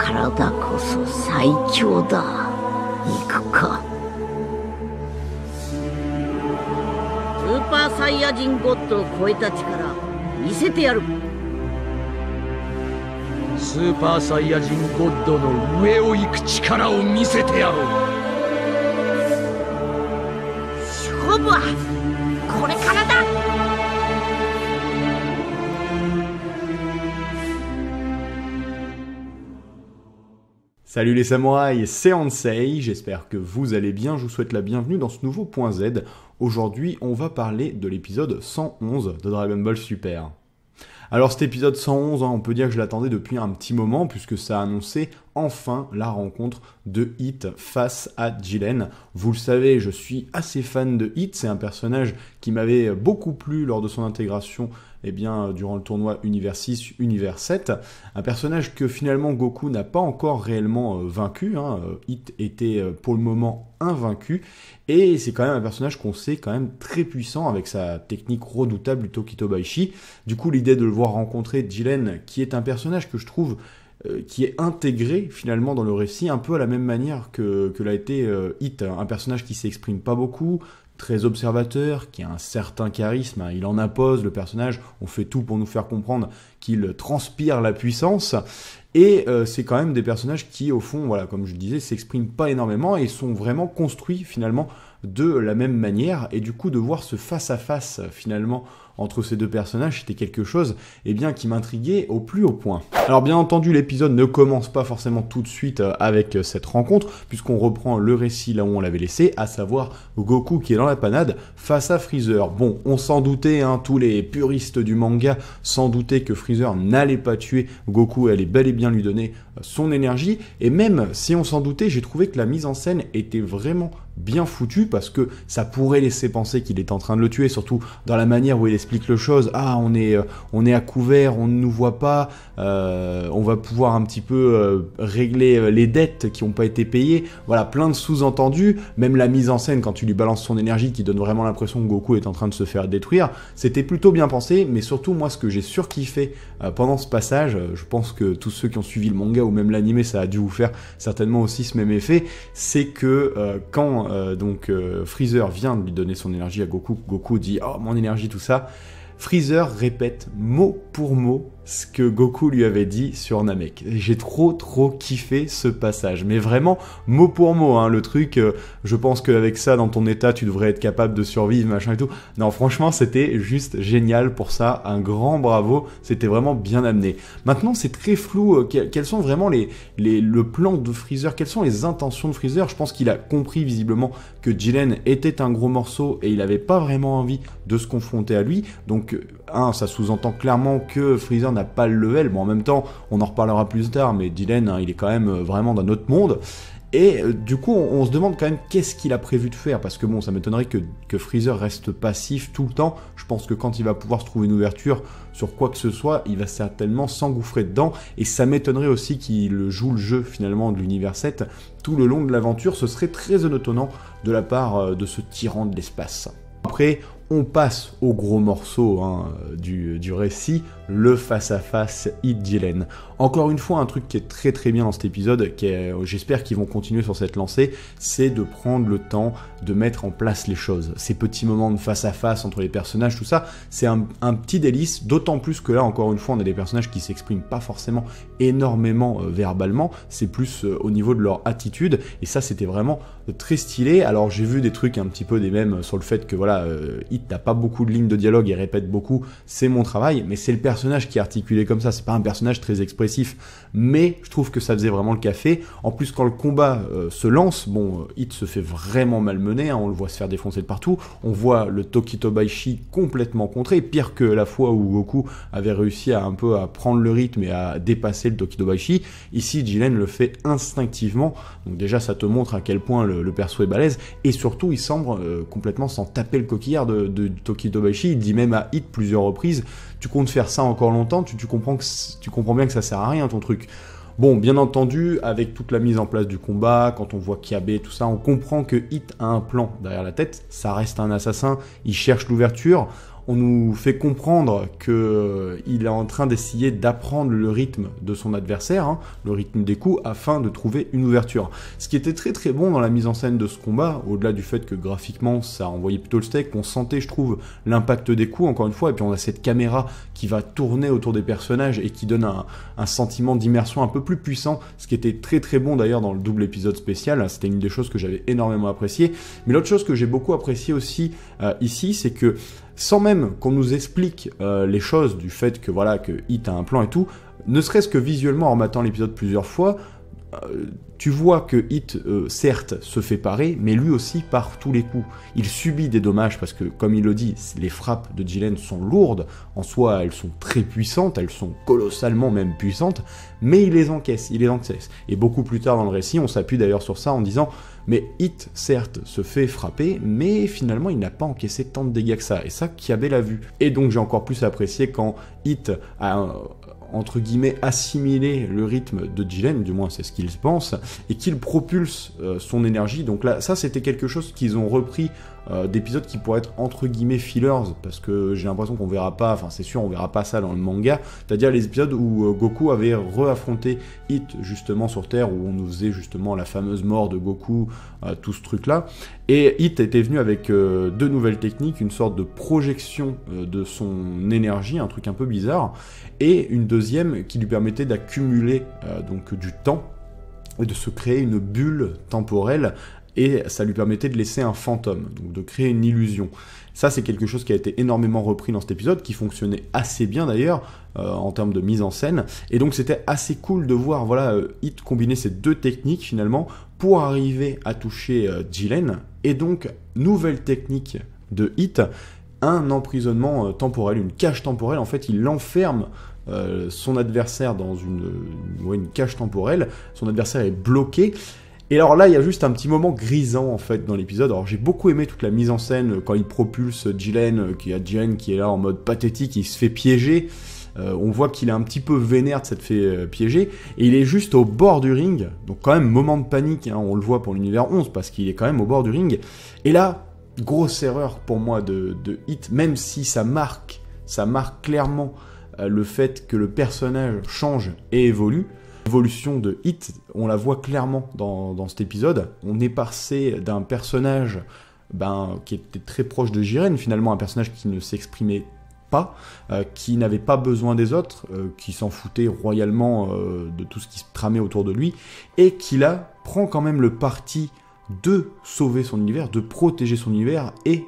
体こそ最強だ。行くか。スーパーサイヤ人ゴッドを超えた力見せてやる。スーパーサイヤ人ゴッドの上を行く力を見せてやろう。勝負はこれからだ。Salut les samouraïs, c'est Ansei, j'espère que vous allez bien, je vous souhaite la bienvenue dans ce nouveau Point Z. Aujourd'hui, on va parler de l'épisode 111 de Dragon Ball Super. Alors cet épisode 111, on peut dire que je l'attendais depuis un petit moment puisque ça a annoncé enfin la rencontre de Hit face à Jiren. Vous le savez, je suis assez fan de Hit, c'est un personnage qui m'avait beaucoup plu lors de son intégration durant le tournoi Univers 6, Univers 7. Un personnage que finalement Goku n'a pas encore réellement vaincu. Hit était pour le moment invaincu. Et c'est quand même un personnage qu'on sait quand même très puissant avec sa technique redoutable du Tokito-Baishi. Du coup, l'idée de le voir rencontrer Jiren, qui est un personnage que je trouve qui est intégré finalement dans le récit, un peu à la même manière que l'a été Hit. Un personnage qui s'exprime pas beaucoup, très observateur, qui a un certain charisme, il en impose, le personnage, on fait tout pour nous faire comprendre qu'il transpire la puissance, et c'est quand même des personnages qui, au fond, voilà, comme je le disais, s'expriment pas énormément et sont vraiment construits finalement de la même manière, et du coup de voir ce face-à-face finalement entre ces deux personnages, c'était quelque chose qui m'intriguait au plus haut point. Alors bien entendu, l'épisode ne commence pas forcément tout de suite avec cette rencontre, puisqu'on reprend le récit là où on l'avait laissé, à savoir Goku qui est dans la panade face à Freezer. Bon, on s'en doutait, tous les puristes du manga s'en doutaient que Freezer n'allait pas tuer Goku, et allait bel et bien lui donner son énergie, et même si on s'en doutait, j'ai trouvé que la mise en scène était vraiment bien foutue, parce que ça pourrait laisser penser qu'il est en train de le tuer, surtout dans la manière où il explique le chose. On est à couvert, on ne nous voit pas, on va pouvoir un petit peu régler les dettes qui n'ont pas été payées. Voilà, plein de sous-entendus. Même la mise en scène quand tu lui balances son énergie qui donne vraiment l'impression que Goku est en train de se faire détruire, c'était plutôt bien pensé. Mais surtout, moi, ce que j'ai surkiffé pendant ce passage, je pense que tous ceux qui ont suivi le manga ou même l'animé, ça a dû vous faire certainement aussi ce même effet, c'est que quand Freezer vient de lui donner son énergie à Goku, Goku dit « Oh, mon énergie, tout ça », Freezer répète mot pour mot ce que Goku lui avait dit sur Namek. J'ai trop kiffé ce passage, mais vraiment mot pour mot, le truc, je pense qu'avec ça dans ton état tu devrais être capable de survivre, machin et tout. Non, franchement c'était juste génial pour ça, un grand bravo, c'était vraiment bien amené. Maintenant c'est très flou, quels sont vraiment le plan de Freezer, quelles sont les intentions de Freezer. Je pense qu'il a compris visiblement que Jiren était un gros morceau et il avait pas vraiment envie de se confronter à lui, donc ça sous-entend clairement que Freezer n'a pas le level. Bon, en même temps, on en reparlera plus tard, mais Jiren, il est quand même vraiment d'un autre monde. Et du coup, on se demande quand même qu'est-ce qu'il a prévu de faire, parce que bon, ça m'étonnerait que Freezer reste passif tout le temps. Je pense que quand il va pouvoir se trouver une ouverture sur quoi que ce soit, il va certainement s'engouffrer dedans, et ça m'étonnerait aussi qu'il joue le jeu finalement de l'univers 7 tout le long de l'aventure. Ce serait très étonnant de la part de ce tyran de l'espace. Après, on passe au gros morceau du récit, le face-à-face Hit-Jiren. Encore une fois, un truc qui est très bien dans cet épisode, j'espère qu'ils vont continuer sur cette lancée, c'est de prendre le temps de mettre en place les choses. Ces petits moments de face-à-face entre les personnages, tout ça, c'est un petit délice, d'autant plus que là, encore une fois, on a des personnages qui s'expriment pas forcément énormément verbalement, c'est plus au niveau de leur attitude, et ça, c'était vraiment très stylé. Alors, j'ai vu des trucs un petit peu des mèmes sur le fait que, voilà, Hit n'a pas beaucoup de lignes de dialogue et répète beaucoup, c'est mon travail, mais c'est le personnage qui est articulé comme ça, c'est pas un personnage très expressif, mais je trouve que ça faisait vraiment le café. En plus, quand le combat se lance, Hit se fait vraiment malmener, on le voit se faire défoncer de partout, on voit le Tokito-Baishi complètement contré, pire que la fois où Goku avait réussi à prendre le rythme et à dépasser le Tokito-Baishi. Ici, Jiren le fait instinctivement, donc déjà ça te montre à quel point le perso est balèze, et surtout il semble complètement s'en taper le coquillard de Tokito-Baishi. Il dit même à Hit plusieurs reprises: tu comptes faire ça encore longtemps, tu comprends bien que ça sert à rien ton truc. Bon, bien entendu, avec toute la mise en place du combat, quand on voit Kiabe, tout ça, on comprend que Hit a un plan derrière la tête, ça reste un assassin, il cherche l'ouverture. on nous fait comprendre qu'il est en train d'essayer d'apprendre le rythme de son adversaire, hein, le rythme des coups, afin de trouver une ouverture. Ce qui était très très bon dans la mise en scène de ce combat, au-delà du fait que graphiquement ça envoyait plutôt le steak, on sentait, je trouve, l'impact des coups, encore une fois, et puis on a cette caméra qui va tourner autour des personnages et qui donne un sentiment d'immersion un peu plus puissant, ce qui était très très bon d'ailleurs dans le double épisode spécial, c'était une des choses que j'avais énormément apprécié. Mais l'autre chose que j'ai beaucoup apprécié aussi ici, c'est que sans même qu'on nous explique les choses du fait que voilà que Hit a un plan et tout, ne serait-ce que visuellement en matant l'épisode plusieurs fois, tu vois que Hit, certes, se fait parer, mais lui aussi part tous les coups. Il subit des dommages parce que, comme il le dit, les frappes de Jiren sont lourdes. En soi, elles sont très puissantes, elles sont colossalement même puissantes, mais il les encaisse. Et beaucoup plus tard dans le récit, on s'appuie d'ailleurs sur ça en disant mais Hit, certes, se fait frapper, mais finalement, il n'a pas encaissé tant de dégâts que ça. Et ça, Kiabe l'a vu. Et donc, j'ai encore plus apprécié quand Hit a entre guillemets, assimiler le rythme de Jiren, du moins c'est ce qu'il pense, et qu'il propulse son énergie. Donc là, ça c'était quelque chose qu'ils ont repris d'épisodes qui pourraient être entre guillemets fillers, parce que j'ai l'impression qu'on verra pas, enfin c'est sûr on verra pas ça dans le manga, c'est-à-dire les épisodes où Goku avait re-affronté Hit justement sur Terre, où on nous faisait justement la fameuse mort de Goku, tout ce truc là, et Hit était venu avec deux nouvelles techniques, une sorte de projection de son énergie, un truc un peu bizarre, et une deuxième qui lui permettait d'accumuler donc du temps, et de se créer une bulle temporelle, et ça lui permettait de laisser un fantôme, donc de créer une illusion. Ça, c'est quelque chose qui a été énormément repris dans cet épisode, qui fonctionnait assez bien d'ailleurs, en termes de mise en scène, et donc c'était assez cool de voir, voilà, Hit combiner ces deux techniques finalement, pour arriver à toucher Jiren, et donc, nouvelle technique de Hit, un emprisonnement temporel, une cage temporelle, en fait, il enferme son adversaire dans une cage temporelle, son adversaire est bloqué. Et alors là, il y a juste un petit moment grisant en fait dans l'épisode. Alors j'ai beaucoup aimé toute la mise en scène quand il propulse Jiren, qui est là en mode pathétique, il se fait piéger. On voit qu'il est un petit peu vénère de s'être fait piéger, et il est juste au bord du ring, donc quand même moment de panique, hein, on le voit pour l'univers 11, parce qu'il est quand même au bord du ring. Et là, grosse erreur pour moi de Hit, même si ça marque clairement le fait que le personnage change et évolue. L'évolution de Hit, on la voit clairement dans cet épisode. On est passé d'un personnage qui était très proche de Jiren, finalement un personnage qui ne s'exprimait pas, qui n'avait pas besoin des autres, qui s'en foutait royalement de tout ce qui se tramait autour de lui, et qui là prend quand même le parti de sauver son univers, de protéger son univers et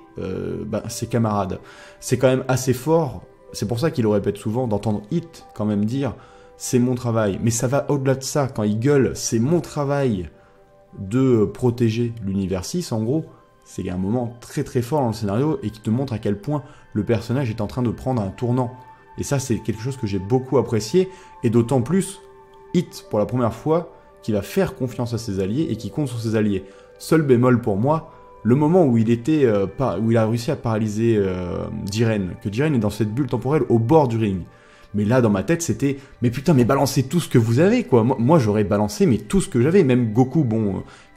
ses camarades. C'est quand même assez fort, c'est pour ça qu'il le répète souvent, d'entendre Hit quand même dire « c'est mon travail ». Mais ça va au-delà de ça, quand il gueule « c'est mon travail de protéger l'univers 6 », en gros, c'est un moment très très fort dans le scénario et qui te montre à quel point le personnage est en train de prendre un tournant. Et ça, c'est quelque chose que j'ai beaucoup apprécié, et d'autant plus, Hit, pour la première fois, qui va faire confiance à ses alliés et qui compte sur ses alliés. Seul bémol pour moi, le moment où il a réussi à paralyser Jiren, que Jiren est dans cette bulle temporelle au bord du ring. Mais là, dans ma tête, c'était « mais putain, mais balancez tout ce que vous avez, quoi !» Moi, j'aurais balancé mais tout ce que j'avais, même Goku,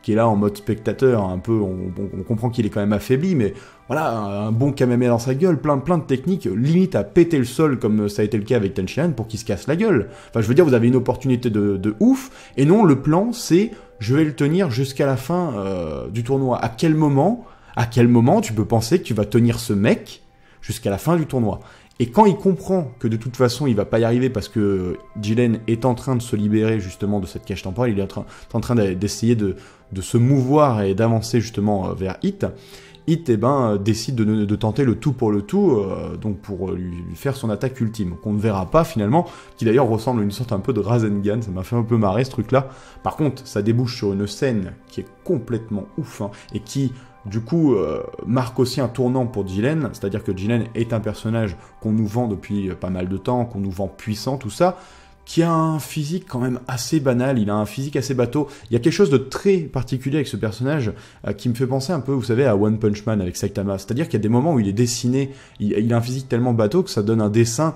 qui est là en mode spectateur, un peu, on comprend qu'il est quand même affaibli, mais voilà, un bon Kamehameha dans sa gueule, plein de techniques, limite à péter le sol, comme ça a été le cas avec Tenshinhan, pour qu'il se casse la gueule. Enfin, je veux dire, vous avez une opportunité de ouf, et non, le plan, c'est « je vais le tenir jusqu'à la fin du tournoi ». À quel moment tu peux penser que tu vas tenir ce mec jusqu'à la fin du tournoi ? Et quand il comprend que de toute façon il va pas y arriver parce que Jiren est en train de se libérer justement de cette cage temporelle, il est en train d'essayer de se mouvoir et d'avancer justement vers Hit, décide de tenter le tout pour le tout, donc pour lui faire son attaque ultime, qu'on ne verra pas finalement, qui d'ailleurs ressemble à une sorte un peu de Rasengan, ça m'a fait un peu marrer ce truc-là. Par contre, ça débouche sur une scène qui est complètement ouf, hein, et qui du coup marque aussi un tournant pour Jiren, c'est-à-dire que Jiren est un personnage qu'on nous vend depuis pas mal de temps, qu'on nous vend puissant, tout ça, qui a un physique quand même assez banal, il a un physique assez bateau. Il y a quelque chose de très particulier avec ce personnage qui me fait penser un peu, vous savez, à One Punch Man avec Saitama. C'est-à-dire qu'il y a des moments où il est dessiné, il a un physique tellement bateau que ça donne un dessin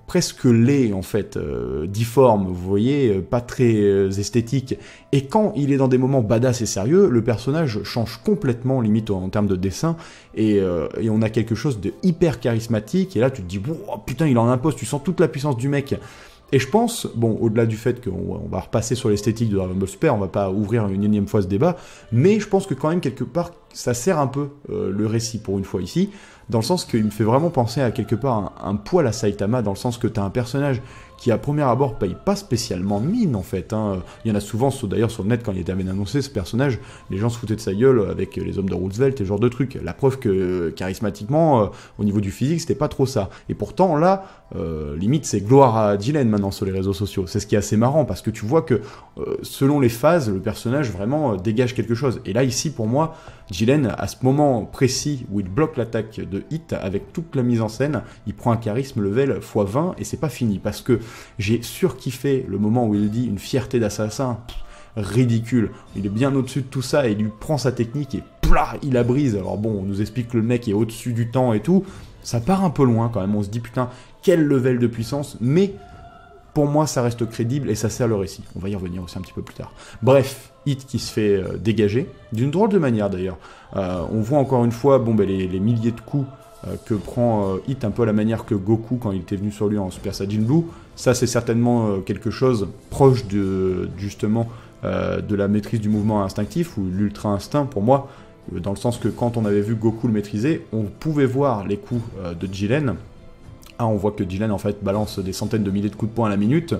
presque laid en fait, difforme, vous voyez, pas très esthétique. Et quand il est dans des moments badass et sérieux, le personnage change complètement, limite en termes de dessin, et on a quelque chose de hyper charismatique, et là tu te dis, oh, putain il en impose, tu sens toute la puissance du mec. Et je pense, bon, au-delà du fait qu'on va repasser sur l'esthétique de Dragon Ball Super, on va pas ouvrir une énième fois ce débat, mais je pense que quand même, quelque part, ça sert un peu le récit pour une fois ici, dans le sens qu'il me fait vraiment penser à quelque part un poil à Saitama, dans le sens que t'as un personnage qui à premier abord paye pas spécialement mine en fait. Hein. Il y en a souvent, d'ailleurs sur le net quand il était annoncé ce personnage, les gens se foutaient de sa gueule avec les hommes de Roosevelt et ce genre de trucs. La preuve que charismatiquement, au niveau du physique, c'était pas trop ça. Et pourtant là, limite c'est gloire à Jiren maintenant sur les réseaux sociaux. C'est ce qui est assez marrant parce que tu vois que selon les phases, le personnage vraiment dégage quelque chose. Et là ici pour moi, Jiren, à ce moment précis où il bloque l'attaque de Hit, avec toute la mise en scène, il prend un charisme level x20 et c'est pas fini parce que j'ai surkiffé le moment où il dit une fierté d'assassin, ridicule. Il est bien au-dessus de tout ça et il lui prend sa technique et plah, il la brise. Alors bon, on nous explique que le mec est au-dessus du temps et tout, ça part un peu loin quand même, on se dit putain, quel level de puissance, mais pour moi ça reste crédible et ça sert le récit. On va y revenir aussi un petit peu plus tard. Bref, Hit qui se fait dégager, d'une drôle de manière d'ailleurs. On voit encore une fois bon, les milliers de coups que prend Hit un peu à la manière que Goku quand il était venu sur lui en Super Saiyan Blue. Ça c'est certainement quelque chose proche de justement de la maîtrise du mouvement instinctif ou l'ultra instinct pour moi, dans le sens que quand on avait vu Goku le maîtriser, on pouvait voir les coups de Jiren. On voit que Jiren en fait balance des centaines de milliers de coups de poing à la minute,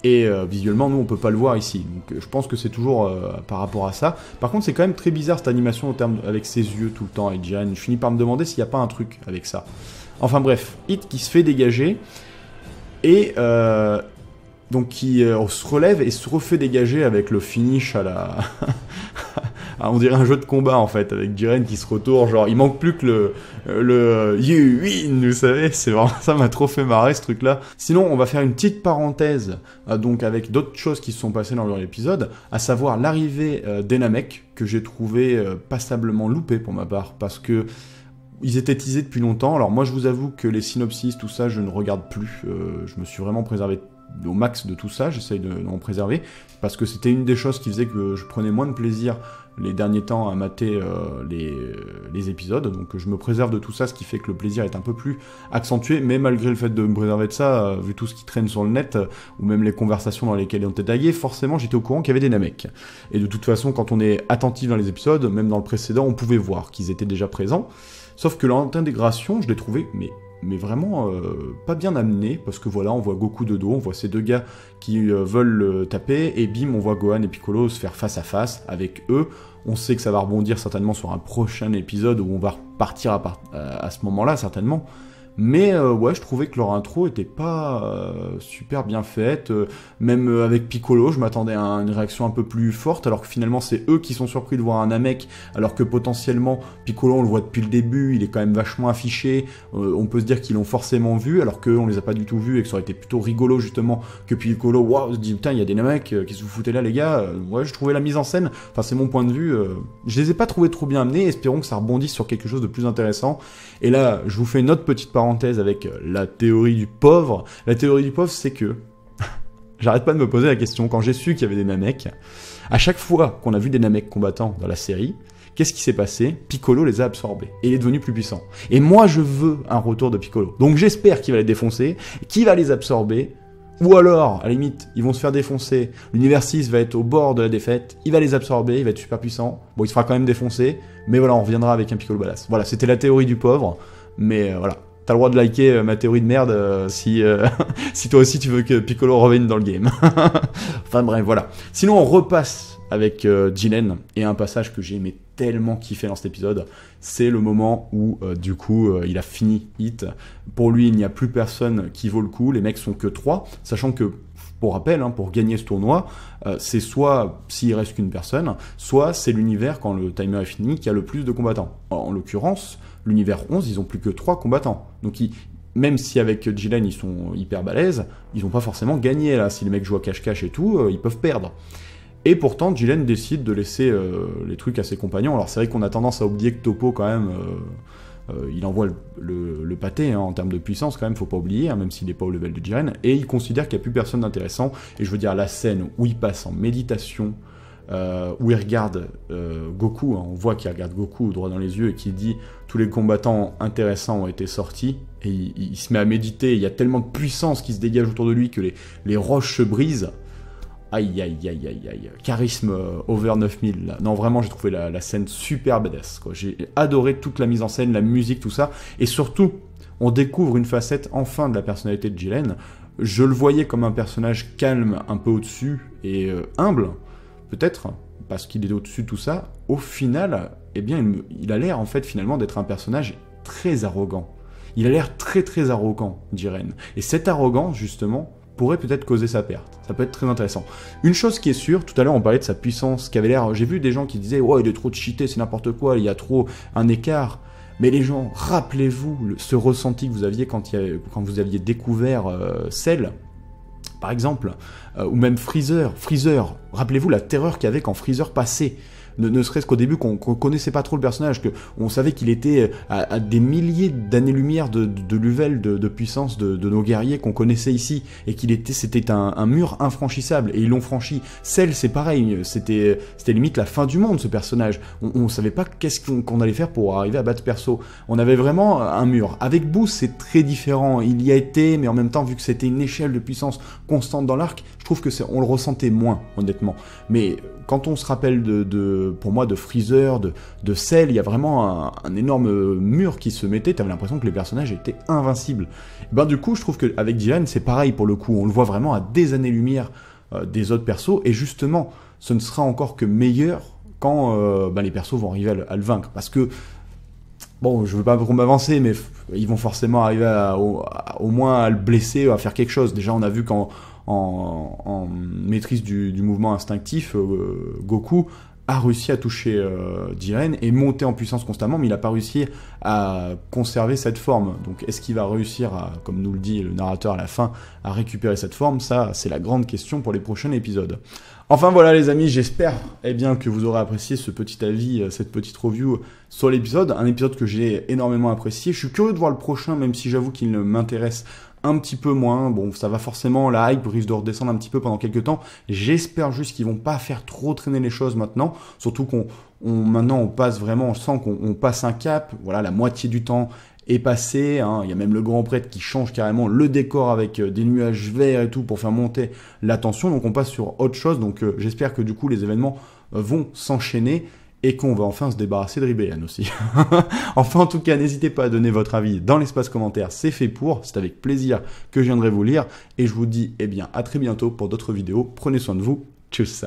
et visuellement nous on peut pas le voir ici, donc je pense que c'est toujours par rapport à ça. Par contre c'est quand même très bizarre cette animation avec ses yeux tout le temps avec Jiren, je finis par me demander s'il n'y a pas un truc avec ça. Enfin bref, Hit qui se fait dégager, et donc qui se relève et se refait dégager avec le finish à la... on dirait un jeu de combat en fait, avec Jiren qui se retourne, genre il manque plus que le you win, vous savez, c'est vraiment, ça m'a trop fait marrer ce truc là. Sinon on va faire une petite parenthèse, donc avec d'autres choses qui se sont passées dans l'épisode, à savoir l'arrivée d'Enamek, que j'ai trouvé passablement loupé pour ma part, parce que ils étaient teasés depuis longtemps. Alors moi je vous avoue que les synopsis, tout ça, je ne regarde plus, je me suis vraiment préservé au max de tout ça, j'essaye d'en préserver, parce que c'était une des choses qui faisait que je prenais moins de plaisir les derniers temps à mater les épisodes, donc je me préserve de tout ça, ce qui fait que le plaisir est un peu plus accentué, mais malgré le fait de me préserver de ça, vu tout ce qui traîne sur le net, ou même les conversations dans lesquelles on était tagués, forcément j'étais au courant qu'il y avait des Namek. Et de toute façon, quand on est attentif dans les épisodes, même dans le précédent, on pouvait voir qu'ils étaient déjà présents, sauf que l'intégration, je l'ai trouvé, mais vraiment pas bien amené, parce que voilà, on voit Goku de dos, on voit ces deux gars qui veulent le taper, et bim, on voit Gohan et Piccolo se faire face à face avec eux. On sait que ça va rebondir certainement sur un prochain épisode où on va repartir à ce moment-là, certainement. Mais ouais, je trouvais que leur intro était pas super bien faite, même avec Piccolo, je m'attendais à une réaction un peu plus forte, alors que finalement c'est eux qui sont surpris de voir un Namek, alors que potentiellement Piccolo on le voit depuis le début, il est quand même vachement affiché, on peut se dire qu'ils l'ont forcément vu, alors qu'eux on les a pas du tout vus, et que ça aurait été plutôt rigolo justement que Piccolo, waouh, se dit putain il y a des Namek, qu'est-ce que vous foutez là les gars, ouais je trouvais la mise en scène, enfin c'est mon point de vue, je les ai pas trouvés trop bien amenés, espérons que ça rebondisse sur quelque chose de plus intéressant. Et là je vous fais une autre petite parenthèse avec la théorie du pauvre. La théorie du pauvre, c'est que j'arrête pas de me poser la question, quand j'ai su qu'il y avait des Namek, à chaque fois qu'on a vu des Namek combattants dans la série, qu'est-ce qui s'est passé? Piccolo les a absorbés, et il est devenu plus puissant. Et moi, je veux un retour de Piccolo. Donc j'espère qu'il va les défoncer, qu'il va les absorber, ou alors, à la limite, ils vont se faire défoncer, l'univers 6 va être au bord de la défaite, il va les absorber, il va être super puissant, bon, il se fera quand même défoncer, mais voilà, on reviendra avec un Piccolo badass. Voilà, c'était la théorie du pauvre, mais voilà. T'as le droit de liker ma théorie de merde si toi aussi tu veux que Piccolo revienne dans le game. Enfin bref, voilà. Sinon on repasse avec Jiren, et un passage que j'ai aimé tellement kiffé dans cet épisode, c'est le moment où du coup il a fini Hit. Pour lui il n'y a plus personne qui vaut le coup, les mecs sont que 3, sachant que pour rappel, hein, pour gagner ce tournoi, c'est soit s'il reste qu'une personne, soit c'est l'univers, quand le timer est fini, qui a le plus de combattants. En l'occurrence, l'univers 11, ils ont plus que 3 combattants. Donc même si avec Jiren ils sont hyper balèzes, ils n'ont pas forcément gagné là. Si les mecs jouent à cache-cache et tout, ils peuvent perdre. Et pourtant, Jiren décide de laisser les trucs à ses compagnons. Alors c'est vrai qu'on a tendance à oublier que Toppo quand même il envoie le pâté hein, en termes de puissance quand même, faut pas oublier, hein, même s'il n'est pas au level de Jiren, et il considère qu'il n'y a plus personne d'intéressant, et je veux dire la scène où il passe en méditation, où il regarde Goku, hein, on voit qu'il regarde Goku droit dans les yeux et qu'il dit tous les combattants intéressants ont été sortis, et il se met à méditer, il y a tellement de puissance qui se dégage autour de lui que les roches se brisent. Aïe aïe aïe aïe aïe, charisme over 9000 là. Non vraiment j'ai trouvé la scène super badass quoi. J'ai adoré toute la mise en scène, la musique, tout ça, et surtout on découvre une facette enfin de la personnalité de Jiren. Je le voyais comme un personnage calme, un peu au-dessus et humble, peut-être, parce qu'il est au-dessus de tout ça. Au final, eh bien il a l'air en fait finalement d'être un personnage très arrogant. Il a l'air très très arrogant, Jiren. Et cette arrogance justement pourrait peut-être causer sa perte. Ça peut être très intéressant. Une chose qui est sûre, tout à l'heure on parlait de sa puissance, qui avait l'air... J'ai vu des gens qui disaient « Ouais, il est trop cheaté, c'est n'importe quoi, il y a trop un écart. » Mais les gens, rappelez-vous ce ressenti que vous aviez quand vous aviez découvert Cell, par exemple, ou même Freezer. Freezer, rappelez-vous la terreur qu'il y avait quand Freezer passait. Ne serait-ce qu'au début qu'on connaissait pas trop le personnage, qu'on savait qu'il était à des milliers d'années-lumière de level de puissance de nos guerriers qu'on connaissait ici, et c'était un mur infranchissable, et ils l'ont franchi. Cell, c'est pareil, c'était limite la fin du monde ce personnage. On savait pas qu'est-ce qu'on allait faire pour arriver à battre perso. On avait vraiment un mur. Avec Boo, c'est très différent. Il y a été, mais en même temps, vu que c'était une échelle de puissance constante dans l'arc, je trouve que on le ressentait moins, honnêtement. Mais quand on se rappelle pour moi de Freezer, de Cell, il y a vraiment un énorme mur qui se mettait, t'avais l'impression que les personnages étaient invincibles. Et ben du coup, je trouve qu'avec Jiren, c'est pareil pour le coup, on le voit vraiment à des années-lumière des autres persos, et justement, ce ne sera encore que meilleur quand les persos vont arriver à le vaincre, parce que, bon, je veux pas trop m'avancer, mais ils vont forcément arriver au moins à le blesser, à faire quelque chose. Déjà, on a vu en maîtrise du mouvement instinctif, Goku a réussi à toucher Jiren et monter en puissance constamment, mais il n'a pas réussi à conserver cette forme. Donc est-ce qu'il va réussir à, comme nous le dit le narrateur à la fin, à récupérer cette forme? Ça, c'est la grande question pour les prochains épisodes. Enfin voilà les amis, j'espère bien que vous aurez apprécié ce petit avis, cette petite review sur l'épisode, un épisode que j'ai énormément apprécié. Je suis curieux de voir le prochain, même si j'avoue qu'il m'intéresse un petit peu moins. Bon, ça va forcément, la hype risque de redescendre un petit peu pendant quelques temps. J'espère juste qu'ils vont pas faire trop traîner les choses maintenant, surtout maintenant on passe vraiment, on sent qu'on passe un cap. Voilà, la moitié du temps est passé, hein. Il y a même le grand prêtre qui change carrément le décor avec des nuages verts et tout pour faire monter la tension, donc on passe sur autre chose. Donc j'espère que du coup les événements vont s'enchaîner et qu'on va enfin se débarrasser de Ribeyan aussi. Enfin, en tout cas, n'hésitez pas à donner votre avis dans l'espace commentaire, c'est fait pour, c'est avec plaisir que je viendrai vous lire, et je vous dis à très bientôt pour d'autres vidéos. Prenez soin de vous, tchuss.